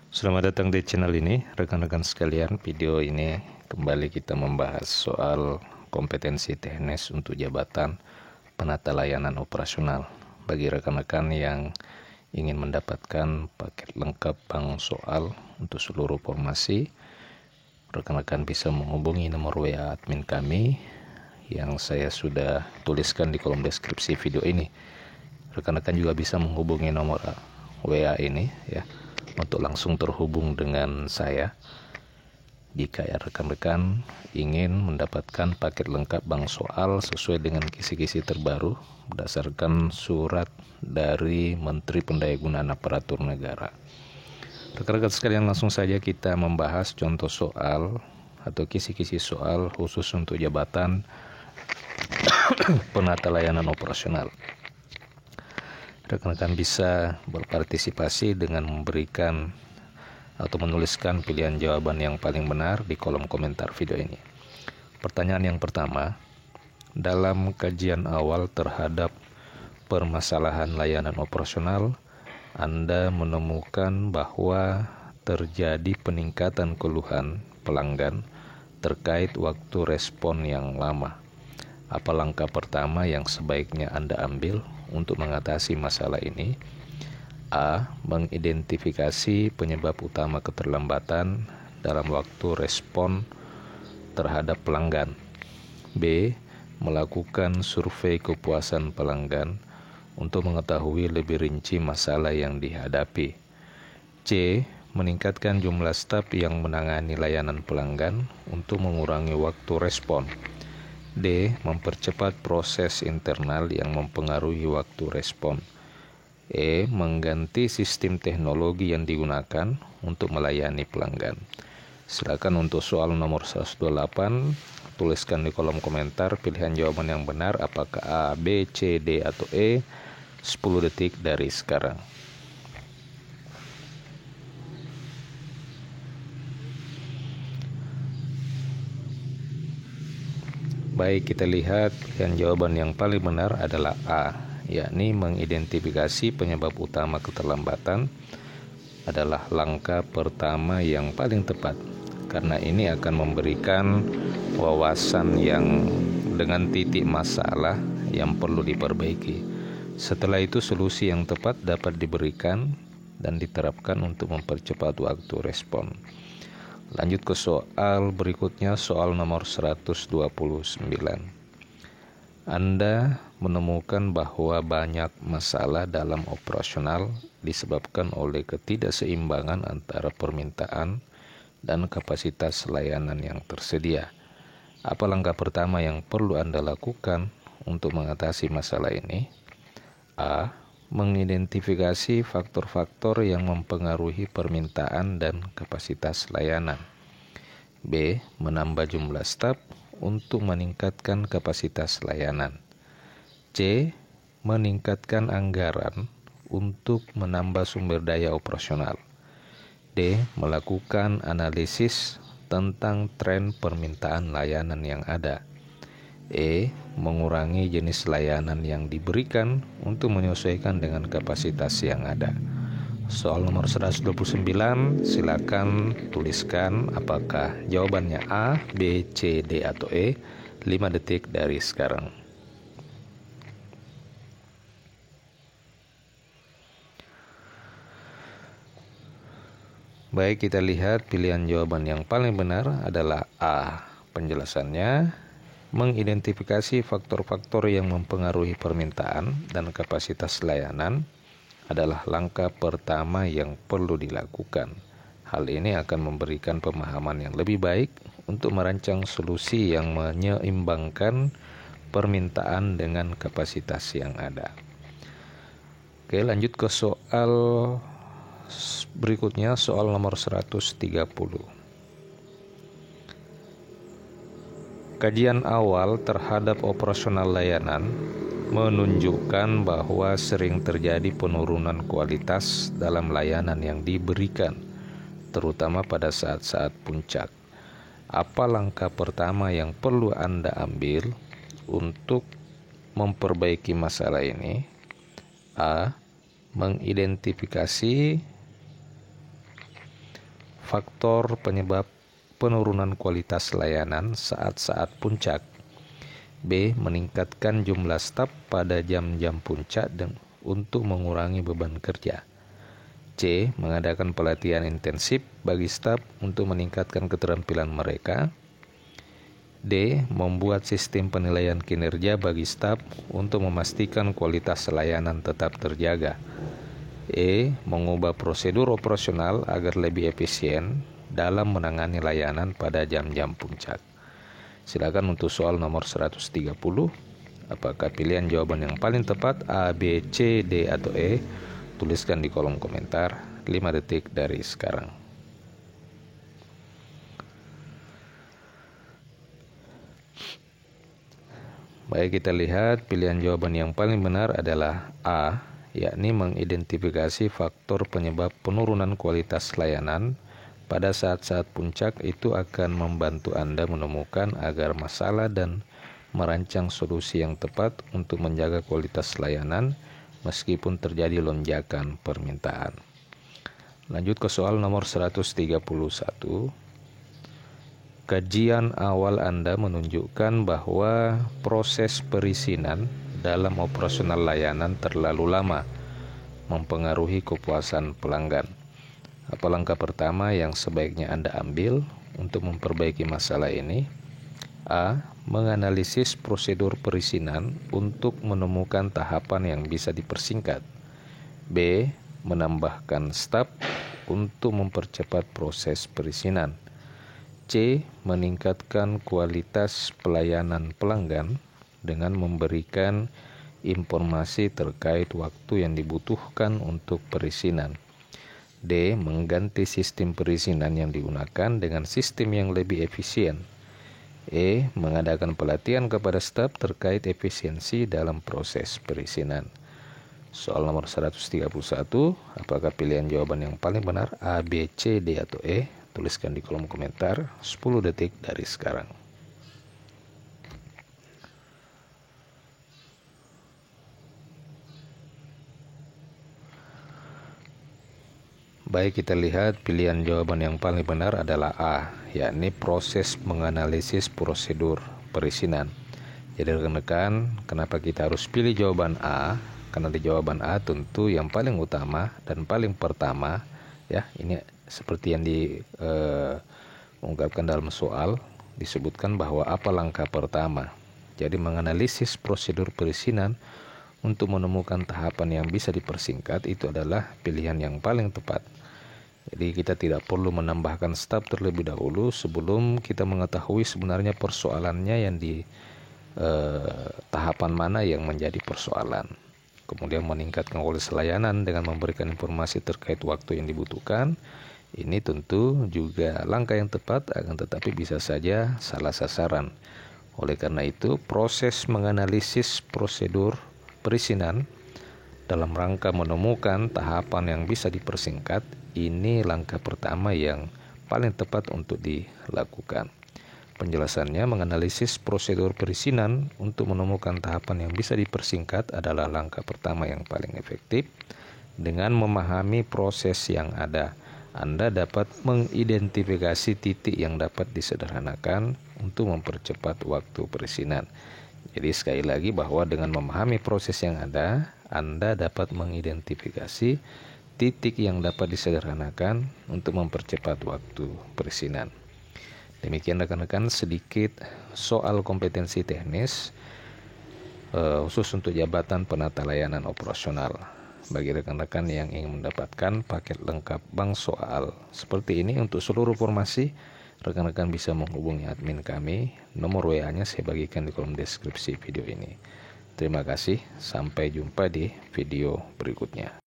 Selamat datang di channel ini, rekan-rekan sekalian. Video ini kembali kita membahas soal kompetensi teknis untuk jabatan penata layanan operasional. Bagi rekan-rekan yang ingin mendapatkan paket lengkap bank soal untuk seluruh formasi, rekan-rekan bisa menghubungi nomor WA admin kami yang saya sudah tuliskan di kolom deskripsi video ini. Rekan-rekan juga bisa menghubungi nomor WA ini ya, untuk langsung terhubung dengan saya jika rekan-rekan ingin mendapatkan paket lengkap bank soal sesuai dengan kisi-kisi terbaru berdasarkan surat dari Menteri Pendayagunaan Aparatur Negara. Rekan-rekan sekalian, langsung saja kita membahas contoh soal atau kisi-kisi soal khusus untuk jabatan penata layanan operasional. Rekan-rekan bisa berpartisipasi dengan memberikan atau menuliskan pilihan jawaban yang paling benar di kolom komentar video ini. Pertanyaan yang pertama, dalam kajian awal terhadap permasalahan layanan operasional, Anda menemukan bahwa terjadi peningkatan keluhan pelanggan terkait waktu respon yang lama. Apa langkah pertama yang sebaiknya Anda ambil untuk mengatasi masalah ini? A. Mengidentifikasi penyebab utama keterlambatan dalam waktu respon terhadap pelanggan. B. Melakukan survei kepuasan pelanggan untuk mengetahui lebih rinci masalah yang dihadapi. C. Meningkatkan jumlah staf yang menangani layanan pelanggan untuk mengurangi waktu respon. D. Mempercepat proses internal yang mempengaruhi waktu respon. E. Mengganti sistem teknologi yang digunakan untuk melayani pelanggan. Silakan untuk soal nomor 128, tuliskan di kolom komentar pilihan jawaban yang benar, apakah A, B, C, D, atau E. 10 detik dari sekarang. Baik, kita lihat pilihan jawaban yang paling benar adalah A, yakni mengidentifikasi penyebab utama keterlambatan adalah langkah pertama yang paling tepat, karena ini akan memberikan wawasan yang dengan titik masalah yang perlu diperbaiki. Setelah itu solusi yang tepat dapat diberikan dan diterapkan untuk mempercepat waktu respon. Lanjut ke soal berikutnya, soal nomor 129. Anda menemukan bahwa banyak masalah dalam operasional disebabkan oleh ketidakseimbangan antara permintaan dan kapasitas layanan yang tersedia. Apa langkah pertama yang perlu Anda lakukan untuk mengatasi masalah ini? A. Mengidentifikasi faktor-faktor yang mempengaruhi permintaan dan kapasitas layanan. B. Menambah jumlah staf untuk meningkatkan kapasitas layanan. C. Meningkatkan anggaran untuk menambah sumber daya operasional. D. Melakukan analisis tentang tren permintaan layanan yang ada. E. Mengurangi jenis layanan yang diberikan untuk menyesuaikan dengan kapasitas yang ada. Soal nomor 129, silakan tuliskan apakah jawabannya A, B, C, D, atau E. 5 detik dari sekarang. Baik, kita lihat pilihan jawaban yang paling benar adalah A. Penjelasannya, mengidentifikasi faktor-faktor yang mempengaruhi permintaan dan kapasitas layanan adalah langkah pertama yang perlu dilakukan. Hal ini akan memberikan pemahaman yang lebih baik untuk merancang solusi yang menyeimbangkan permintaan dengan kapasitas yang ada. Oke, lanjut ke soal berikutnya, soal nomor 130. Kajian awal terhadap operasional layanan menunjukkan bahwa sering terjadi penurunan kualitas dalam layanan yang diberikan, terutama pada saat-saat puncak. Apa langkah pertama yang perlu Anda ambil untuk memperbaiki masalah ini? A. Mengidentifikasi faktor penyebab penurunan kualitas layanan saat-saat puncak. B. Meningkatkan jumlah staf pada jam-jam puncak dan untuk mengurangi beban kerja. C. Mengadakan pelatihan intensif bagi staf untuk meningkatkan keterampilan mereka. D. Membuat sistem penilaian kinerja bagi staf untuk memastikan kualitas layanan tetap terjaga. E. Mengubah prosedur operasional agar lebih efisien dalam menangani layanan pada jam-jam puncak. Silakan untuk soal nomor 130. Apakah pilihan jawaban yang paling tepat A, B, C, D, atau E? Tuliskan di kolom komentar 5 detik dari sekarang. Baik, kita lihat pilihan jawaban yang paling benar adalah A, yakni mengidentifikasi faktor penyebab penurunan kualitas layanan pada saat-saat puncak itu akan membantu Anda menemukan agar masalah dan merancang solusi yang tepat untuk menjaga kualitas layanan meskipun terjadi lonjakan permintaan. Lanjut ke soal nomor 131. Kajian awal Anda menunjukkan bahwa proses perizinan dalam operasional layanan terlalu lama, mempengaruhi kepuasan pelanggan. Apa langkah pertama yang sebaiknya Anda ambil untuk memperbaiki masalah ini? A. Menganalisis prosedur perizinan untuk menemukan tahapan yang bisa dipersingkat. B. Menambahkan staf untuk mempercepat proses perizinan. C. Meningkatkan kualitas pelayanan pelanggan dengan memberikan informasi terkait waktu yang dibutuhkan untuk perizinan. D. Mengganti sistem perizinan yang digunakan dengan sistem yang lebih efisien. E. Mengadakan pelatihan kepada staf terkait efisiensi dalam proses perizinan. Soal nomor 131, apakah pilihan jawaban yang paling benar A, B, C, D, atau E? Tuliskan di kolom komentar 10 detik dari sekarang. Baik, kita lihat pilihan jawaban yang paling benar adalah A, yakni proses menganalisis prosedur perizinan. Jadi rekan-rekan, kenapa kita harus pilih jawaban A? Karena di jawaban A tentu yang paling utama dan paling pertama, ya, ini seperti yang diungkapkan dalam soal, disebutkan bahwa apa langkah pertama. Jadi menganalisis prosedur perizinan untuk menemukan tahapan yang bisa dipersingkat itu adalah pilihan yang paling tepat. Jadi kita tidak perlu menambahkan staf terlebih dahulu sebelum kita mengetahui sebenarnya persoalannya yang di tahapan mana yang menjadi persoalan. Kemudian meningkatkan kualitas layanan dengan memberikan informasi terkait waktu yang dibutuhkan. Ini tentu juga langkah yang tepat, akan tetapi bisa saja salah sasaran. Oleh karena itu, proses menganalisis prosedur perizinan dalam rangka menemukan tahapan yang bisa dipersingkat, ini langkah pertama yang paling tepat untuk dilakukan. Penjelasannya, menganalisis prosedur perizinan untuk menemukan tahapan yang bisa dipersingkat adalah langkah pertama yang paling efektif. Dengan memahami proses yang ada, Anda dapat mengidentifikasi titik yang dapat disederhanakan untuk mempercepat waktu perizinan. Jadi sekali lagi bahwa dengan memahami proses yang ada, Anda dapat mengidentifikasi titik yang dapat disederhanakan untuk mempercepat waktu perizinan. Demikian rekan-rekan sedikit soal kompetensi teknis khusus untuk jabatan penata layanan operasional. Bagi rekan-rekan yang ingin mendapatkan paket lengkap bank soal seperti ini, untuk seluruh informasi rekan-rekan bisa menghubungi admin kami. Nomor WA-nya saya bagikan di kolom deskripsi video ini. Terima kasih, sampai jumpa di video berikutnya.